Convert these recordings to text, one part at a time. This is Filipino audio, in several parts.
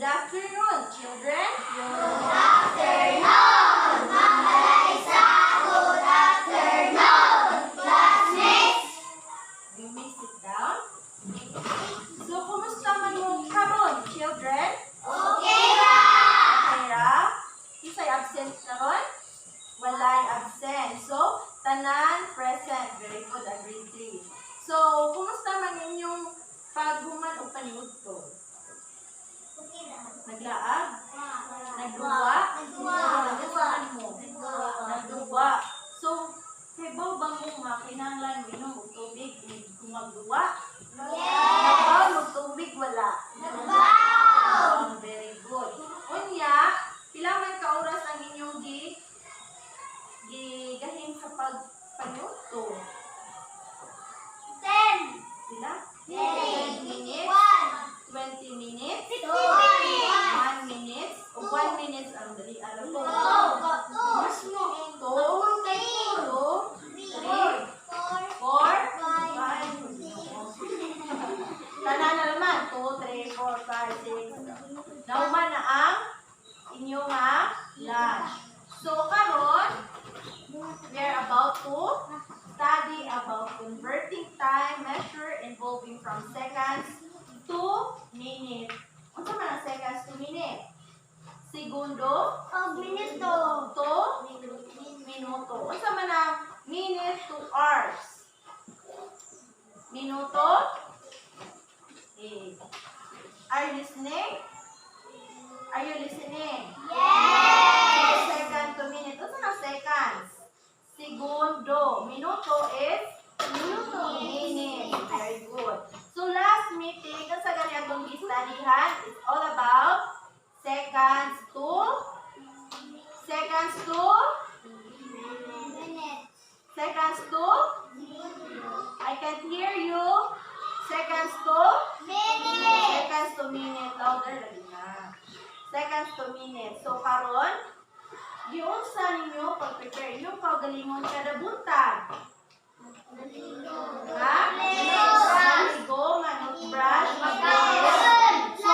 afternoon, children. Good afternoon, Ma'am Eliza. Good afternoon, classmates. You may sit down. So, kumusta man mo karon, children? Okay ra. Okay ra? Isa'y absent karon? Walay absent. So, tanan present. Very good, grade 3. So, kumusta man inyong paghuman o paniudto? Okay ra. Naglaag? Nagduwa. Nagduwa mo? Nagduwa. So, hibaw ba mo nga kinahanglan minom og tubig kung magduwa? Yes. Nabaw mo tubig wala? Nagbaw. Very good. Unya, pila man ka oras ang inyong gigahin sa pagpanuto? 10. Pila? 10 minutes? 20 minutes? 1 minute? O 1 minute ang dali araw ko. 2, 3, 4, 5. Tanan na naman. 2, 3, 4, 5, 6. Nauman na ang inyong lunch. So, karon, we are about to study about converting time measure involving from seconds to minutes. Ano man ang seconds to minutes? Segundo Minuto. to minuto. Ano man ang minute to hours? Minuto? Okay. Are you listening? Are you listening? Yes. Second to minute. Ano ang seconds? Segundo. Minuto is? Minute. Very good. So last meeting, ang sa ganyan studyhan, is all about seconds to I can't hear you. Seconds to minute. Louder lagi na. Seconds to minute. So karon, yung sa ninyo pag-prepare yung kaugalingon kada buntag. Ha? Maligo, mag-brush, mag-brush. So,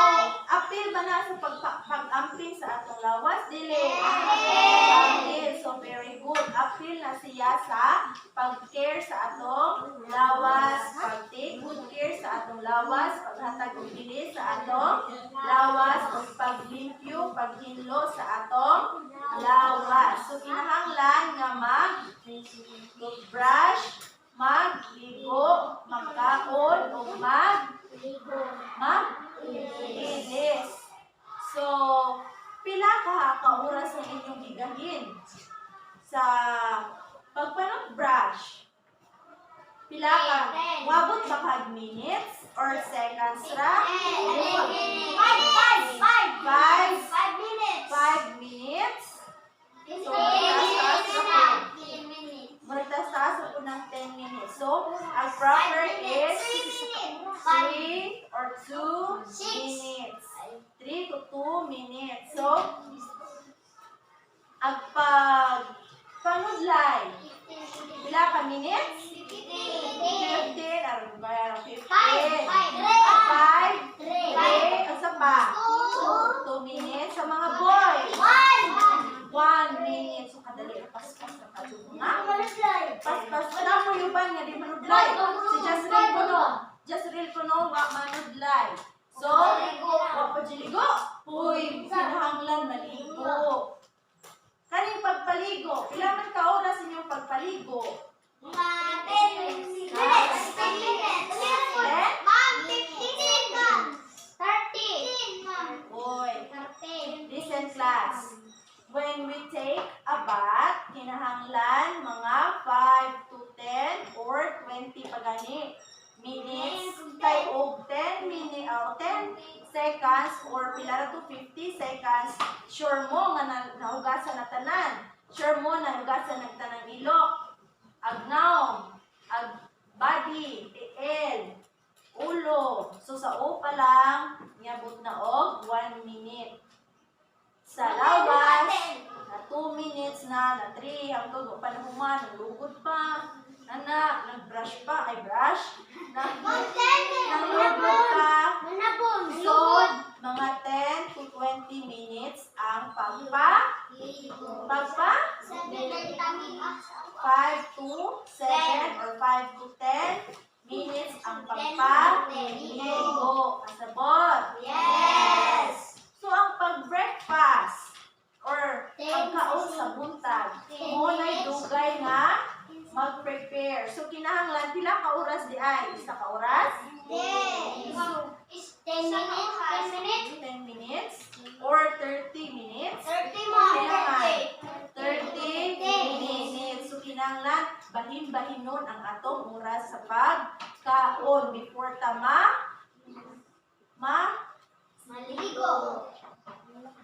appeal ba na sa pag-amping sa atong lawas? Dili. Appeal. So, very good. Appeal na siya sa pag-care sa atong lawas, pag-take good care sa atong lawas, paghatag og bilis sa atong lawas, ug paglimpyo, paghinlo sa atong lawas. So, kinahanglan nga mag-brush, magligo, magkaon, o maglinis. So, pila ka oras ang inyong gigahin sa pagpanag-brush? Pila ka? Wabot ba kag minutes or seconds ra? 5 minutes? So, magtaas ako ng 10 minutes. So, ang proper is 3 or 2 minutes. 3 to 2 minutes. So, ang pagpanudlay, pila ka minutes? 15. Ang bayar 15. 5. 3. Ang sapa? 2 minutes. Sa mga boys? 1 minute. So, kadali na paspas na kadunga. Paspas na mo yung ban nga di manudlay. Si Jasril ko no, wa manudlay. So, wa pa diligo. Uy, kinahanglan maligo. Kaning pagpaligo, pila man ka oras inyong pagpaligo? 10 minutes. 10 minutes. Ma'am, 15 seconds. 30. Uy, listen class. When we take a bath, kinahanglan mga 5 to 10 or 20 pagani minutes kay og 10 minutes o 10 seconds or pila to 50 seconds. Sure mo nga nahugasan na tanan. Sure mo nahugasan ng tanang ilok. Ang 5 to 7 or 5 to 10 minutes ang pagpaligo. Kasabot. Yes. So, ang pag-breakfast or pagkaon sa buntag, muna'y dugay nga mag-prepare. So, kinahanglan, pila ka oras di ay? Isa ka oras? 10 minutes. 10 minutes? Or 30 minutes? 30 more. Kailangan 30 minutes. So, kinahanglan, bahin-bahinon ang atong oras sa pagkaon before Maligo.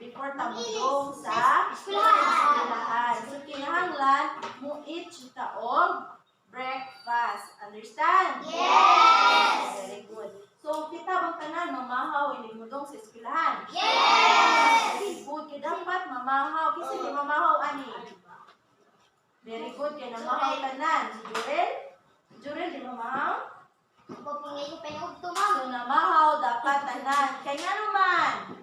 before tamulong sa eskwelahan. So, kinahanglan mo eat ta og breakfast. Understand? Yes. Very good. So, kita bang tanan mamahaw ilimudong sa eskwelahan? Yes. Very good. Kaya dapat mamahaw. Kasi di mamahaw ani. Very good. Kaya namahaw tanan. Si Jurel? Jurel, di mamahaw? Pupungay ko pa yung So, namahaw dapat tanan. Kaya nga naman.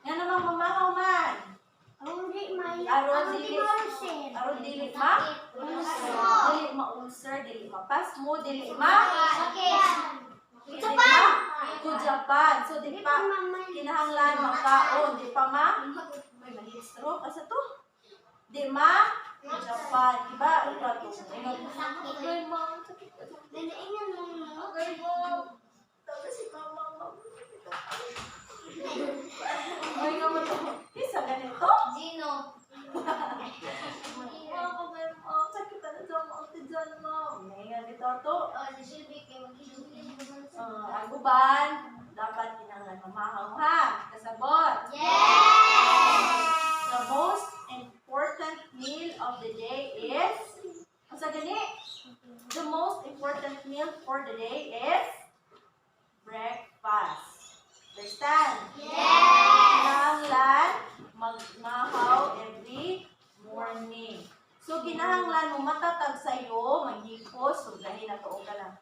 Nga naman mamahaw man. Aron dili ma? Dili ma-ulcer, dili ma-pasmo, dili ma? Dili ma? To Japan. So, di pa kinahanglan makaon. Di pa ma? May mali stroke. Asa to? Di ma? To Japan. Diba? Iba to. Okay, ma. Sakit ka to. Okay, mo. Tapos si mama. Ay, naman to. Isa ganito? Sakit ka na dyan, mga tidyan mo. May nga dito to. Aguban, dapat kinahanglan mamahaw ha. Kasabot. The most important meal of the day is, ang sa gani, the most important meal for the day is breakfast. Understand? Kinahanglan magmahaw every morning. So, kinahanglan mo matatag sa'yo, maghipos, so dahil natuog ka lang.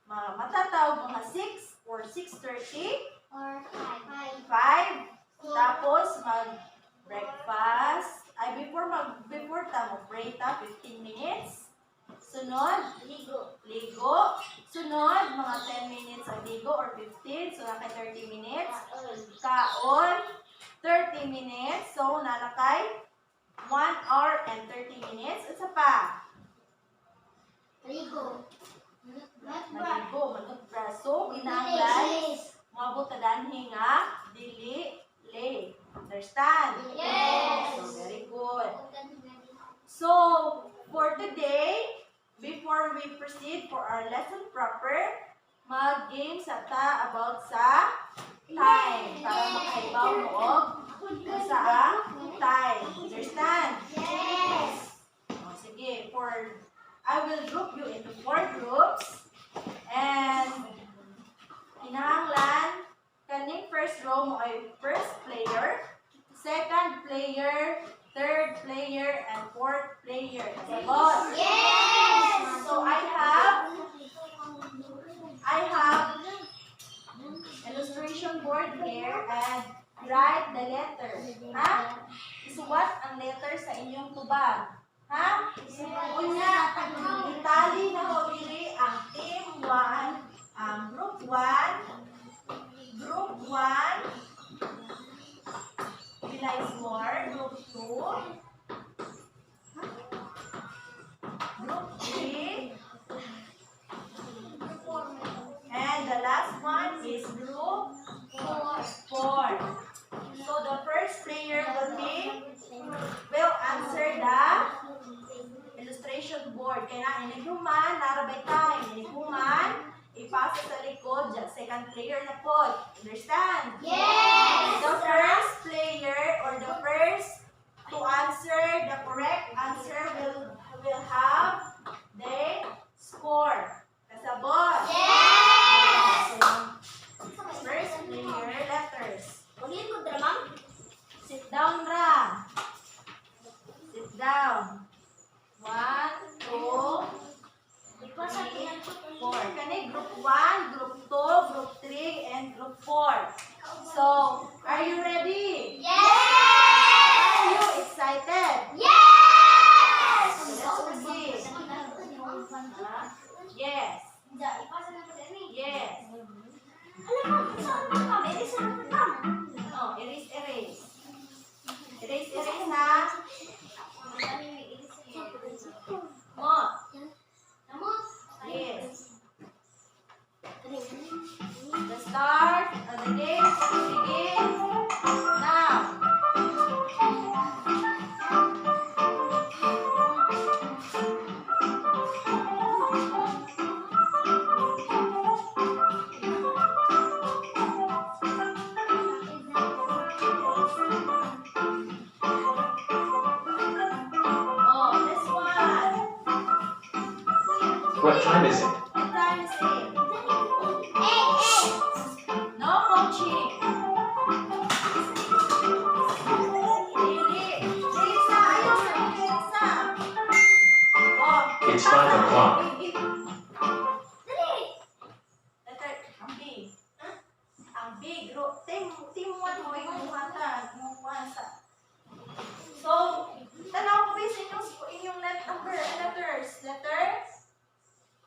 Matatawag mga 6 or 6:30, 5, tapos mag-breakfast. Ay, before ta, mag-pray ta, 15 minutes. Sunod, ligo. Sunod, mga 10 minutes ang ligo or 15, so naka 30 minutes. Kaon, 30 minutes, so nalakay 1 hour and 30 minutes. Isa pa, maligo, mag-brush. So, kinahanglan, mabot ta danhi nga, dili, lay. Understand? Yes. So, very good. So, for today, before we proceed for our lesson proper, mag-game sa ta about sa time. Para makaibaw mo og sa time. Understand? O, sige. I will group you into 4 groups. And, kinahanglan, kaning first row mo ay first player, second player, third player, and fourth player. Sabot? So I have illustration board here and write the letter. Ha? Isuwat ang letter sa inyong tubag. Ha? Una, itali na ho dili ang team 1, ang group 1, group 1, realize more, group 2, group 3, and the last one is group 4. So the first player will answer the illustration board. Kaya na iniguman, narabay tayo. Iniguman, ipasa sa likod. Second player na po. Understand? The first player or the first to answer the correct answer will have the score. Kasabot? First player letters. Sit down ra. Sit down. 1, 2, 3, 4. Kani group 1, group 2, group 3, and group 4. So, are you ready? Are you excited? So, let's proceed. Yes. Oh, erase, erase. Erase, erase na. Mo. Yes. The start of the game begins now. Oh, this one. What time is it? What time is it? No coaching. Lisa, ayaw na. Lisa. Oh, It's 5 o'clock. Letter, ang big. Ang big. Team 1 mo yung buhatan. Yung sa. So, tanaw ko ba sa inyong letters? Letter?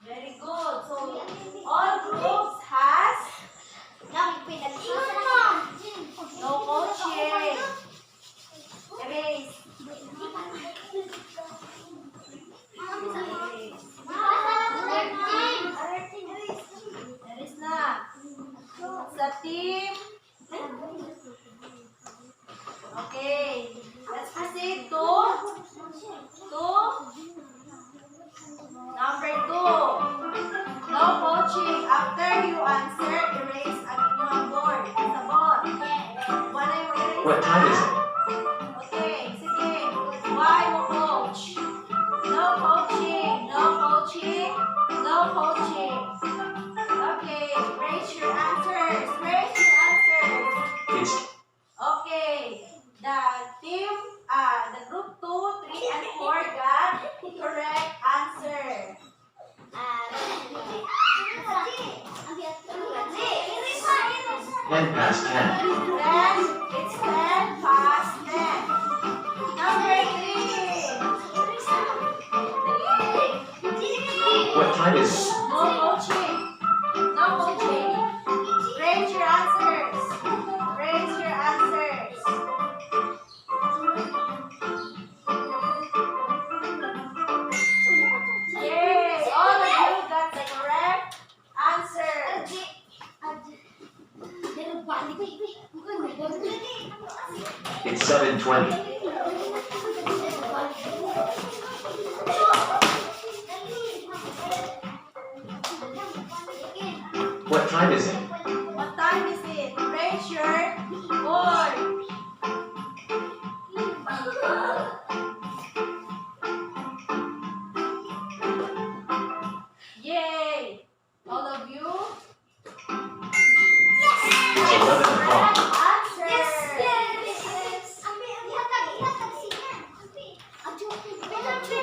Very good. So, all groups has no coaching. Erase. Erase na. Sa team. Okay. Let's proceed to number 2. No coaching. After you answer, erase ang inyong board. Sa board. Wala yung erase. What time is it? Okay, sige. Why mo coach? No coaching. No coaching. No coaching. Okay, raise your answers. Raise your answers. It's Okay. The group 2, 3, and 4 got correct answer. 10 past 10. Then it's 10 past 10. Number 3. What time is it? No coaching. No coaching. Raise your answers. Raise your answers. Yay! All of you got the correct answer. It's 7:20. What time is it? What time is it? Raise your board. Yay! All of you? It's 11 o'clock. Answer!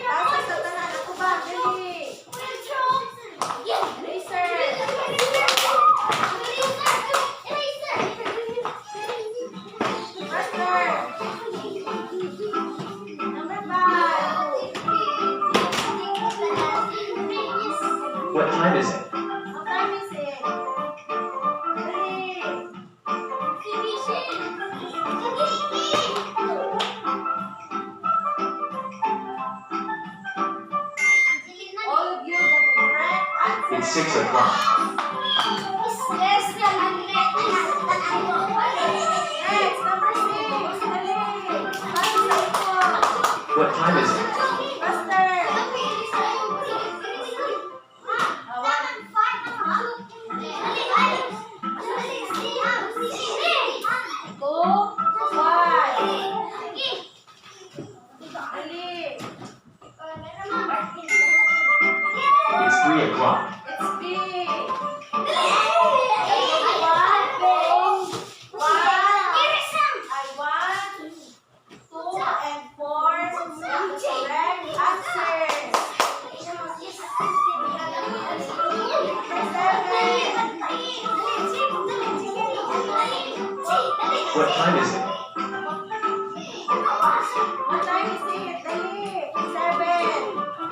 Answer sa tanan. Ako ba? Dali! Eraser! Master! Number 5. What time is it? What time is it? Dali! All of you got the correct answer. It's 6 o'clock. Next, number 6. Dali! Pasok sa likod. What time is it? Master! Two, 5. Dali! It's 3 o'clock. It's big! What time is it? What time is it? Dali! 7.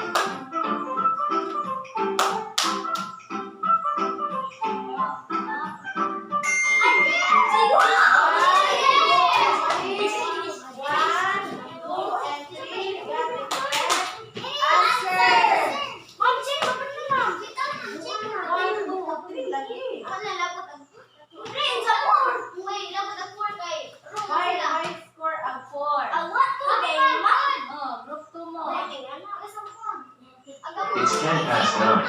9.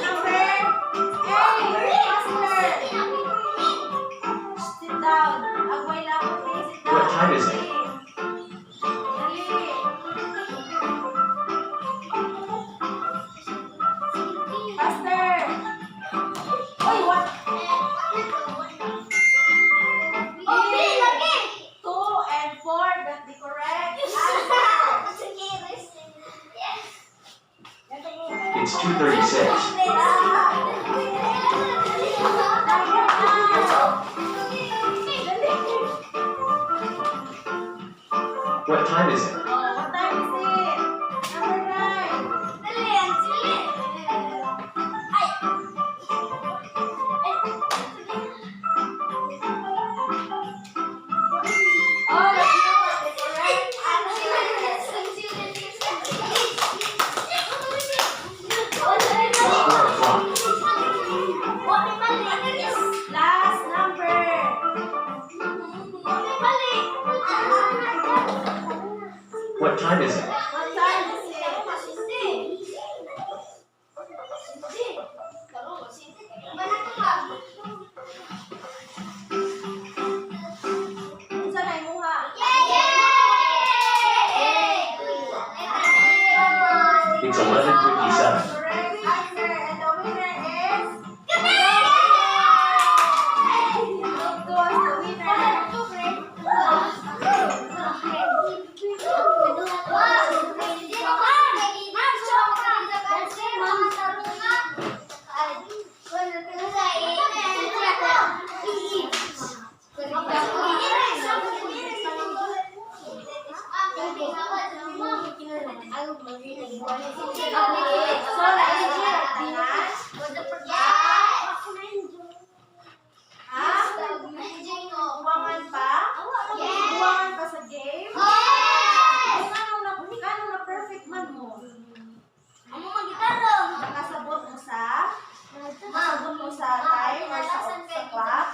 Number 8. Faster. Sit down. Agway na ako, please. Sit down. What time is it? Dali. Faster. Oy, what? 2 and 4, that's the correct answer. It's 2:36. What time is it? What time is it? Number 9. Oh, that's the correct answer. It's 4 o'clock. Last number. What time is it? What time is it? Unsa na imuha? It's 11:57. Correct answer, and the winner is Group 2 as the winner. So, na-enjoy tanan? Ha? Buwangan pa? Buwangan pa sa game? Kanong na perfect man mo? Nakasabot mo sa time or sa clock?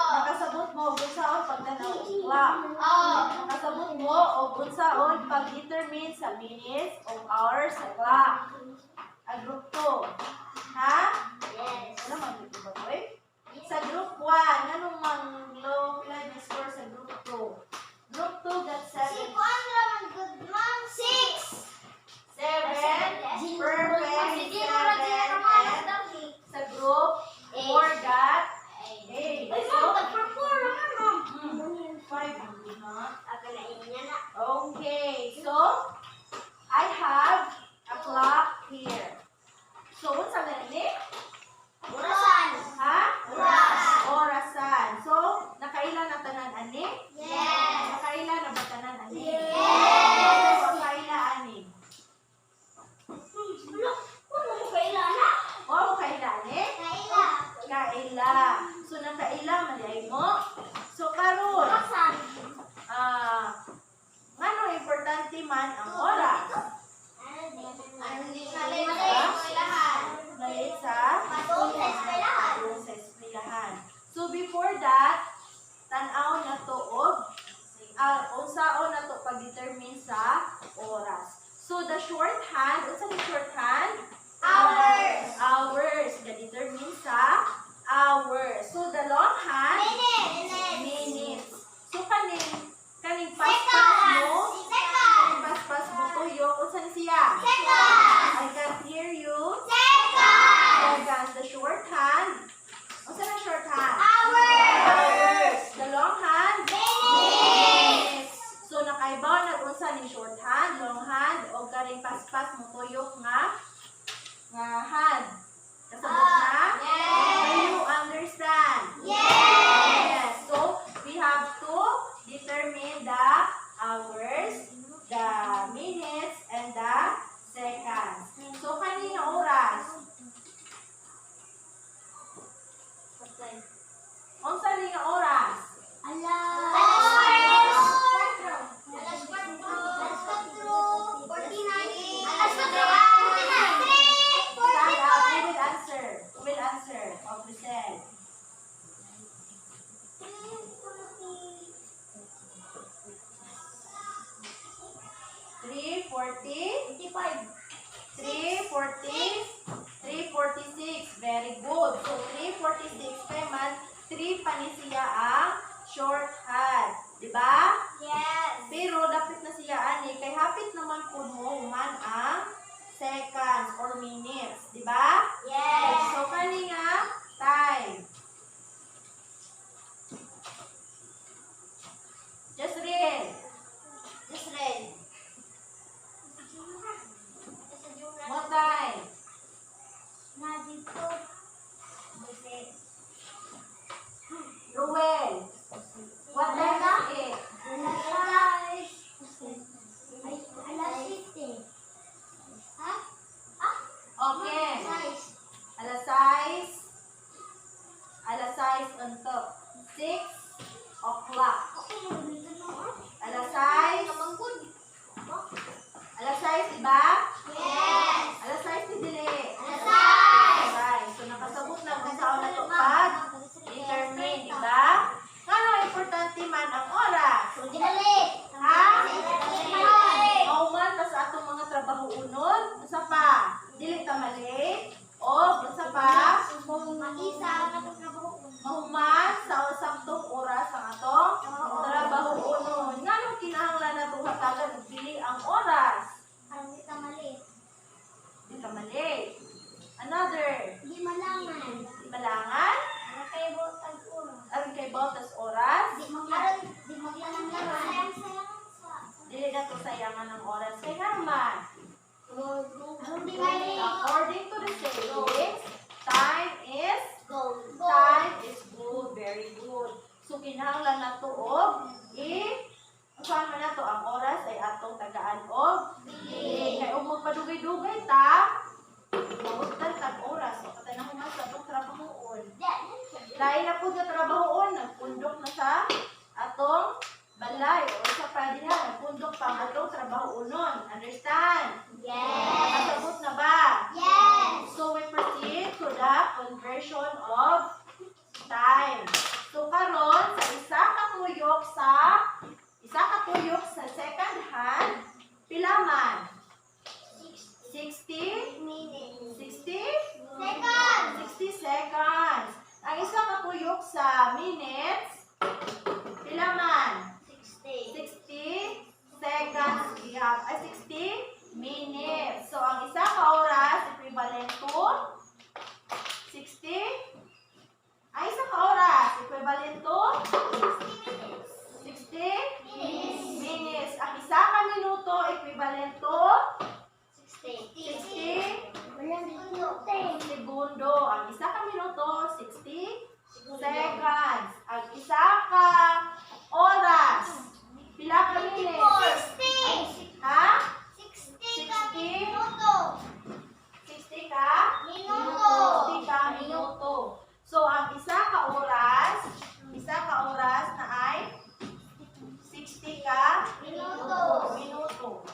Nakasabot mo kung saan pagtanaw ang clock? Nakasabot mo o kung saan pag-determine sa minutes o hours sa clock? Ang group 2. Ha? Ano mag-group ba ko eh? Sa group 1, anong mang-low na score sa group 2? Group 2 got 7. 7. Perfect. 7. And sa group 4 got 8. So, 5. Okay. So, I have a clock here. So, unsa 3 pa ni siya ang shorthand. Diba? Yes. Pero dapat na siya ani kay hapit naman po mo human ang seconds or minutes. Diba? Yes. So, kani nga time. Just read. Just read. What time? Na dito. Ruel. What time is it? Ha? Okay. Size. Alas 6 on top. 6 o'clock. Alas 6. Alas 6, diba? Yes. Alas 6 ni Dili. Alas 6. Okay. So, nakasabot na kung saan na pag determine, diba? Ano importante man ang oras? Ha? Mauman pa sa atong mga trabaho unon. Basta pa. Dili ta mali. O, basta pa. Mahuman sa saktong oras ang atong trabaho unon. Nga nung kinahanglan na itong hatagan og dili ang oras. Di ka mali. Another. Di malangan. Aron kay bautas oras. Dili na to sayangan ng oras. Kaya naman. According to the sayings, time is good, very good. So, kinahanglan na to og saan man na to ang oras ay atong tagaan og kay og magpadugay-dugay ta, mautan tag oras. So, katay na humas sa atong trabahoon. Lain na po sa trabahoon, nagpundok na sa atong balay o sa padiha, nagpundok pa ang atong trabahoonon. Understand? Nakasabot na ba? So, we proceed to the conversion of time. So, karon sa isa katuyok sa second hand, pila man? 60 seconds. Ang isa katuyok sa minutes, pila man? 60 seconds. We have 60 minutes. So, ang isa ka oras equivalent to 60. Ang isa ka oras equivalent to 60 minutes. Ang isa ka minuto equivalent to 60 segundo. Ang isa ka minuto 60 seconds. Ang isa ka oras, pila ka minutes? Ha? 60 ka minuto. So, ang isa ka oras na ay 60 ka minuto.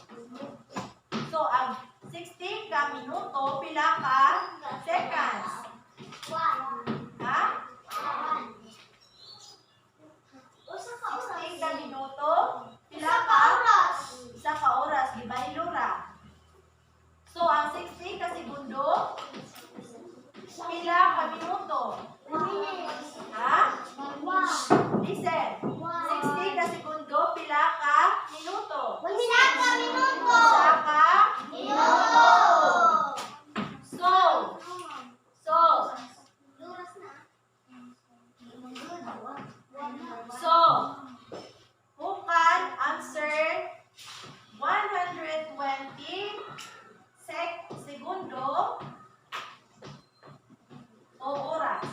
So, ang 60 ka minuto, pila ka seconds? Ha? 60 ka minuto, pila ka? Isa ka oras, di ba Lura? So, ang 60 ka segundo, pila ka minuto? Ha? Listen. 60 ka segundo, pila ka minuto? Isa ka minuto. So, who can answer 120 segundo o oras?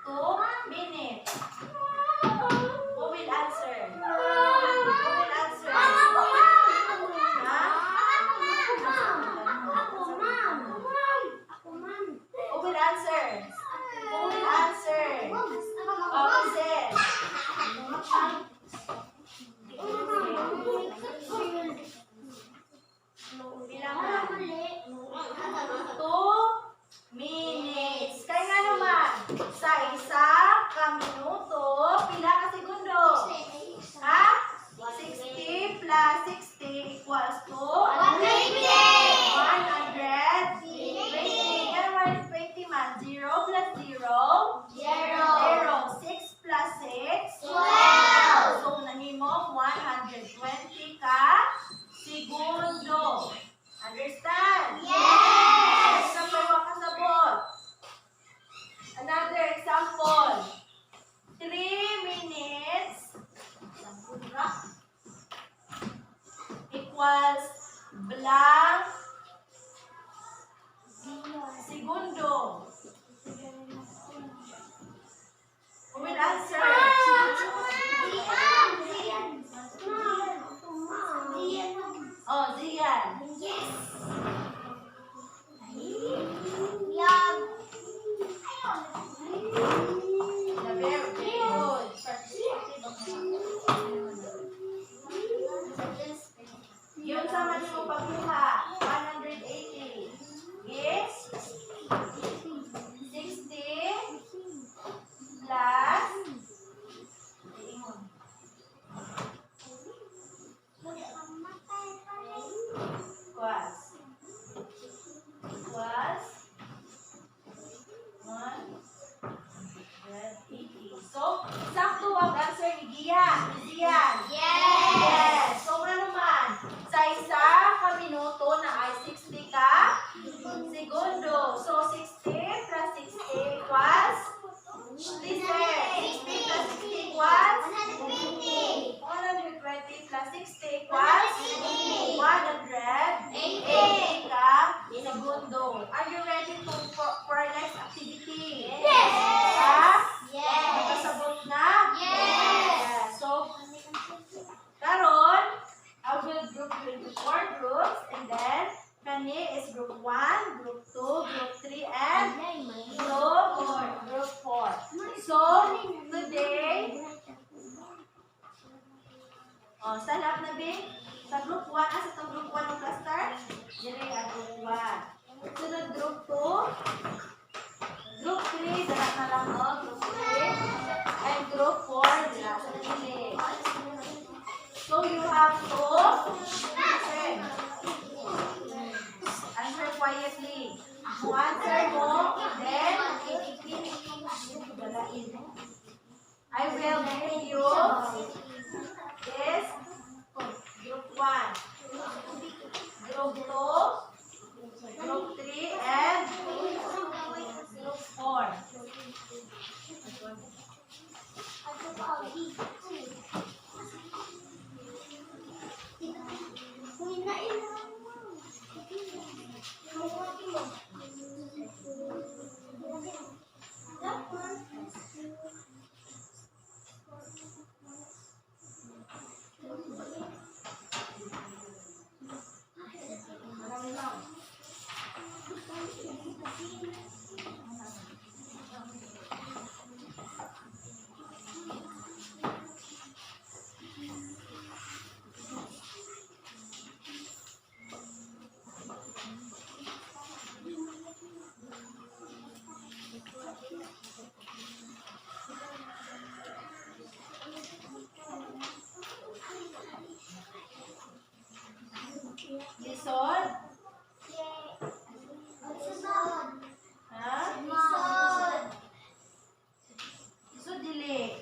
2 minutes. Who will answer? is group 1, group 2, group 3, and group 4. So, today, sa lahat na din, sa group 1, sa itong group 1 ng cluster, dire ang group 1. Sunod group 2, group 3, dalat na lang no, group 3, and group 4, dalat sa dili. So, you have to listen. Answer quietly. Kung answer mo, then, dalain. I will give you this group 1, group 2, group 3, and group 4. Lison? Ha? Lison dili.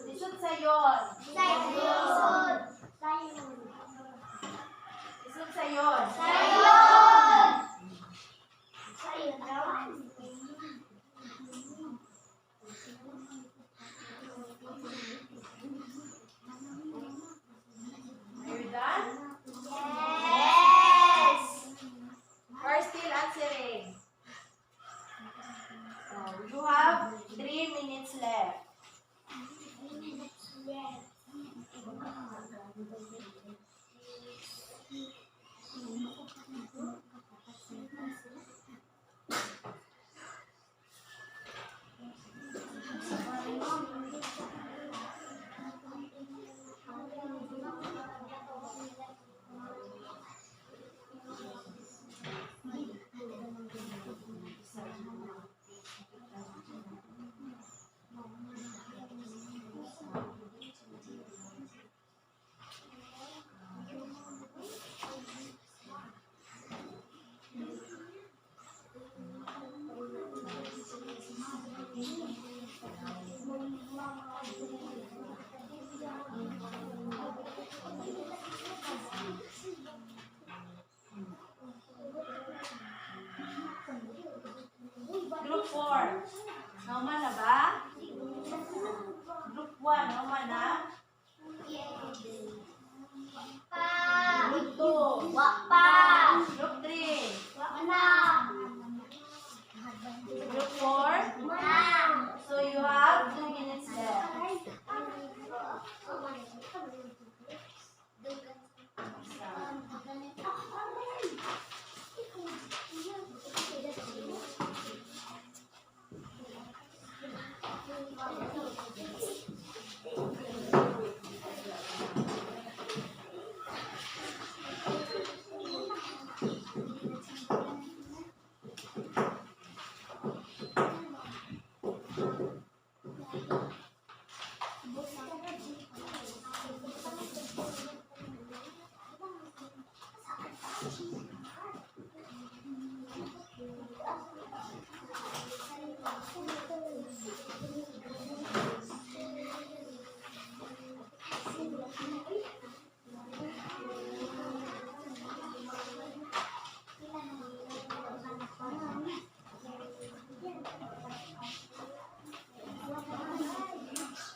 Lison sayon. Lison sayon. Are you done? Or still answering? So, you have 3 minutes left. Group 4. Nauman na ba? Group 1, nauman na? Group 2. Group 3. Group 4. So you have 2 minutes left.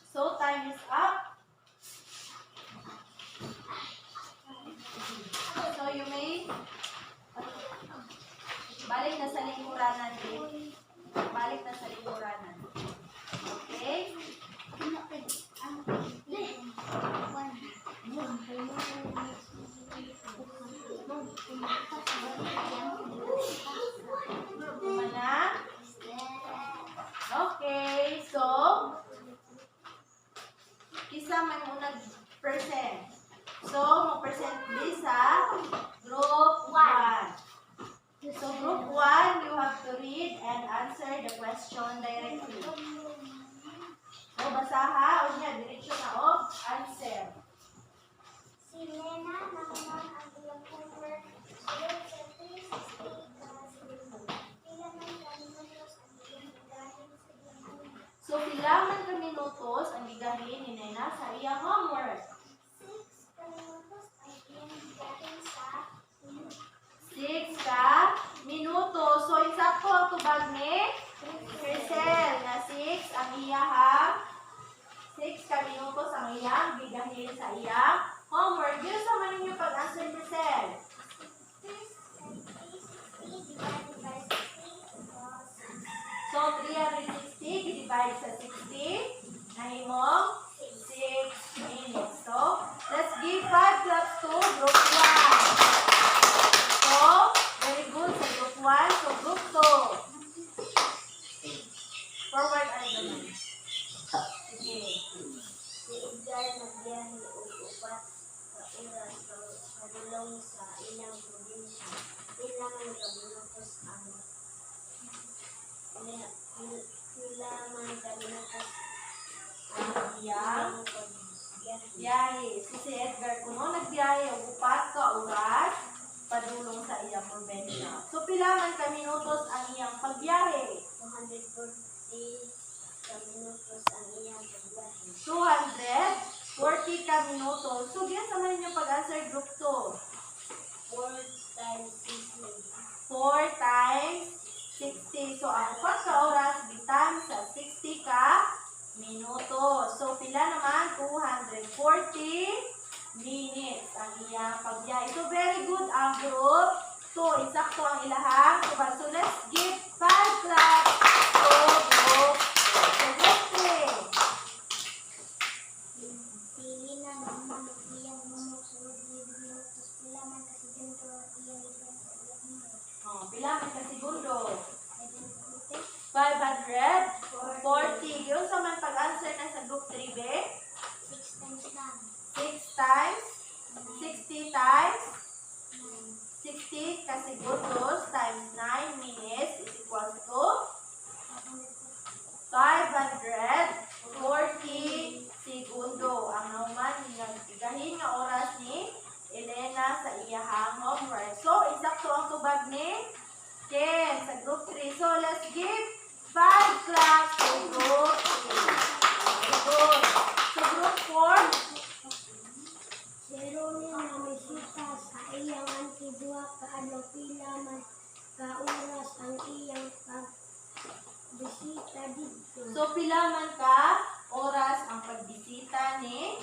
So time is up. So you may balik na sa lingkuranan din. Balik na sa lingkuranan. Okay? Mana? Okay, so kisa may muna present. So, mag-present di sa group 1. So, group 1, you have to read and answer the question directly. So, basaha, o niya, diretsyo na o, answer. Si Lena naman ang iyang homework. Sulod sa 360 na segundo. Pila man kaminutos ang iyang pagdating sa iyang homework. So, pila man ka minutos ang gigahin ni Nena sa iyang homework. 6 kaminutos ang iyang pagdating sa homework. 6 ka minutos. So, insakto ang tubag ni Crisel na 6 ang iyahang 6 ka minutos ang iyang gigahin sa iyang homework. Dito sa man ninyo pag-answer, Crisel. 360 divided by 60 equals So, 360 divide sa 60 na himong 6 minutes. So, let's give 5 claps to group 1. So, very good sa group 1. So, group 2. Forward and naman. Sige. si Edgar nagbiyahe og upat ka oras padulong sa ilang probinsya. Pila man ka minutos ang pila man ka minutos ang Iyang pagbiyahe. biyahe. Si Edgar kuno nagbiyahe og 4 ka oras padulong sa iyang probensya. So, pila man ka minutos ang iyang pagbiyahe? 240 ka minutos ang iyang pagbiyahe. 240 ka minutos. So, diyan sa man yung pag-answer group 2. 4 times 60. 4 times 60. So, ang 4 ka oras bitan sa 60 ka minutos. So, pila naman? 240 minutes ang iyang pagbiyahe. So, very good ang group 2. Isakto ang ilahang tubag. So, let's give 5 claps to group 2. So, group 3. Pili na naman ang iyang mumusunod ni minutos. Pila man kasi ganito ang iyang iban sa iyang minuto. Oh, pila man ka segundo? 540. 540. Yung sa man pag-answer na sa group 3, be? 6 times lang. 6 times 60 times 60 ka segundos times 9 minutes is equals to 540 segundo. Ang naman nagtigahin nga oras ni Elena sa iyahang homework. So, isakto ang tubag ni Ken sa group 3. So, let's give 5 claps to group 3. Very good. So, group 4. Si Ronnie na bisita sa iyang antidua kaadlaw pila man ka oras ang iyang pagbisita dito. So, pila man ka oras ang pagbisita ni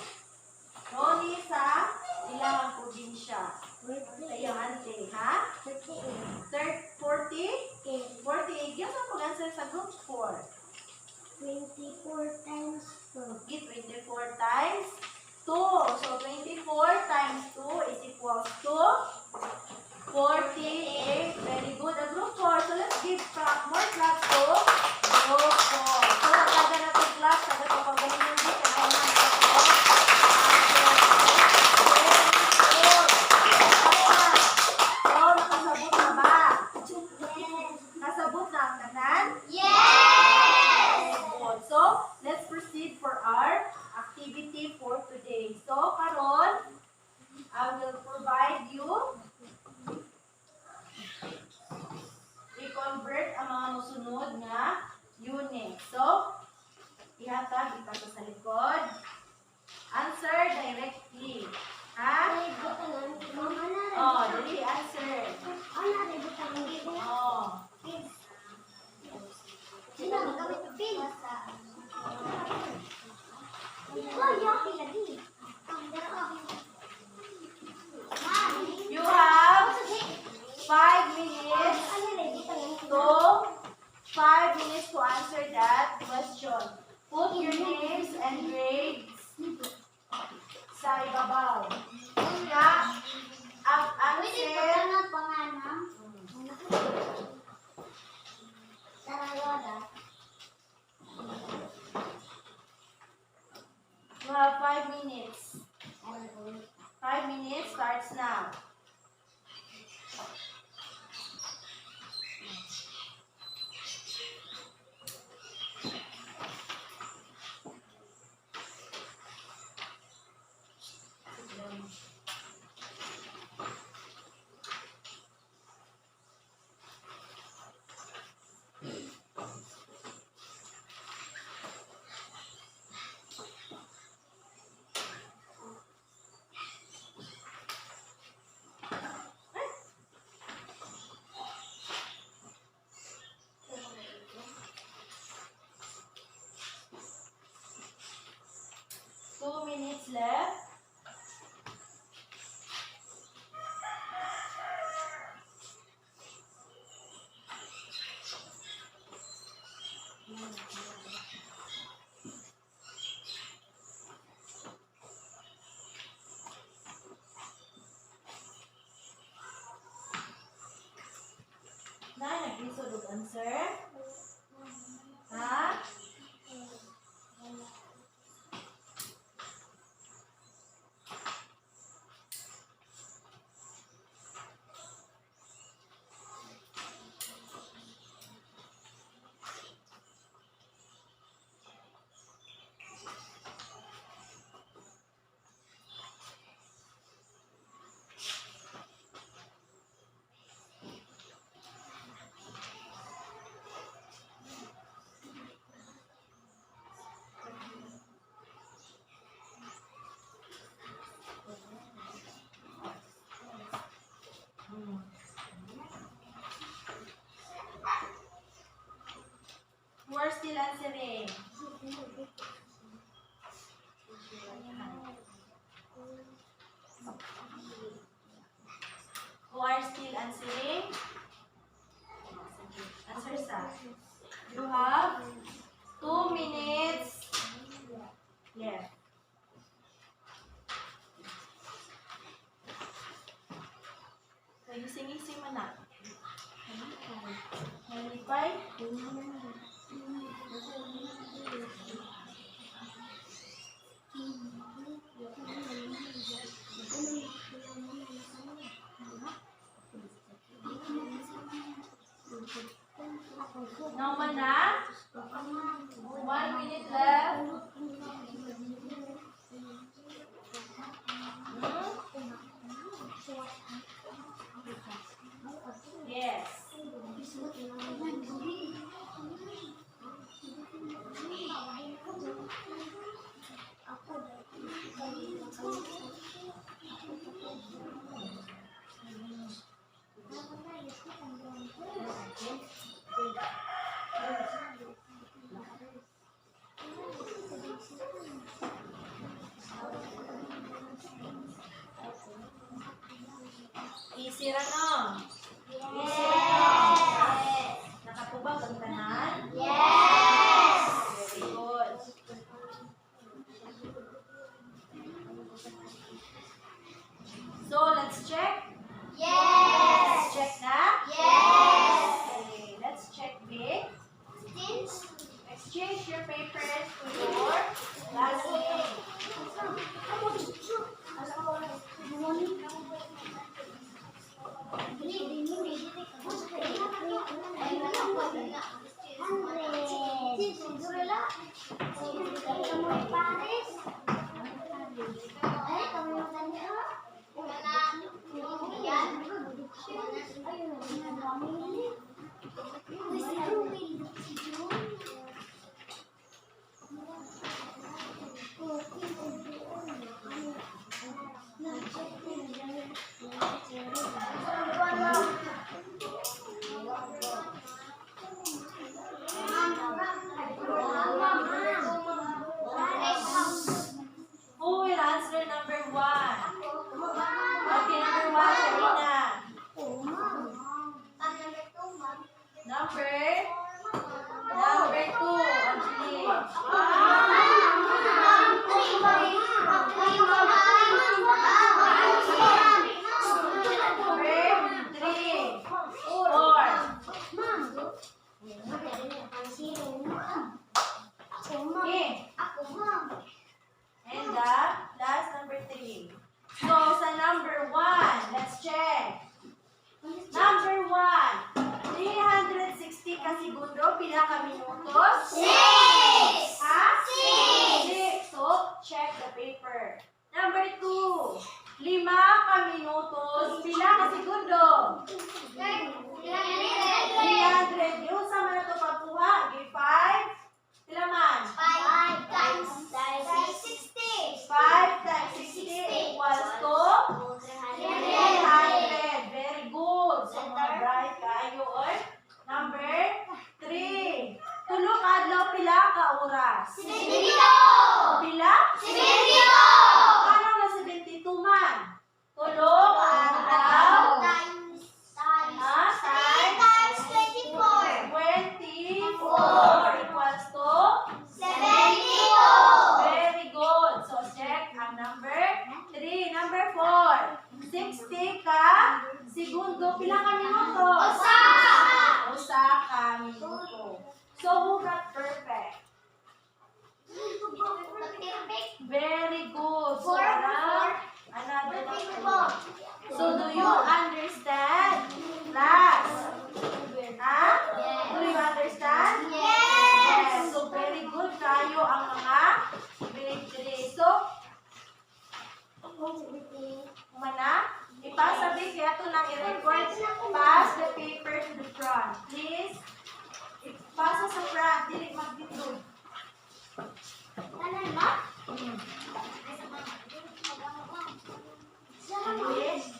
Ronnie sa ilang probinsya. Sa iyang auntie, ha? 40? 48. Yan ang pag-answer sa group 4. 24 times 4. Give 24 times 2. So, 24 times 2 is equals to 48. Very good. Ang group 4. So, let's give more claps to group 4. So, kada na itong class, kada itong paggaling ng di, kada naman ito. So, nakasabot na ba? Nasabot na ang tanan? Yes! Good. So, let's proceed for our activity for today. So, karon, I will provide you i-convert ang mga musunod na unit. So, ihatag ipasa sa likod. Answer directly. Ha? Oh, dali answer. Oh. Sino magamit ng pin? Oh, yucky lagi. You have 5 minutes to answer that question. Put your names and grades sa ibabaw. Nga, ang answer answer? Ha? Who are still answering? Who are still answering? Answer sa. You have 2 minutes left. So, gising-gising mo na. Nalipay? Naman na? 1 minute left. Yes. Easy ra no? Easy ra no? Nakatubag ang tanan? Yes! Very good. So, let's check. Yes! Let's check na? Yes! Okay, let's check big. Since Exchange your papers to your classmate. Who will answer number 1? Okay, number 1, Sharina. Number 2, Angeline. Number 3, 4. Okay. And the last number 3. So, sa number 1, let's check. Number 1, 360 ka segundo, pila ka minutos? 6! Ha? 6. 6. So, check the paper. Number 2, 5 ka minutos, pila ka segundo? 300. Yung sa man na ito pagkuha, give 5. Pila man? 5 times 60. 5 times 60 equals to 300. Very good. So, mga bright kayo. Or, number 3. Tulog adlaw pila ka oras? 72! Pila? 72! Paano na 72 man? Tulog adlaw. Times Times 24. 24 equals to 72! very good. So, check ang number 3. Number 4. 60 ka segundo. Pila ka minutos? Usa! Usa ka So, who got perfect? Very good. So, another one. So, do you understand? Class? Ha? Do you understand? Yes. So, very good kayo ang mga grade 3. So, mana, ipasa din kaya ito lang i-record. Pass the paper to the front. Please. Ipasa sa front. Dili mag-bitod. Tanan ba? English.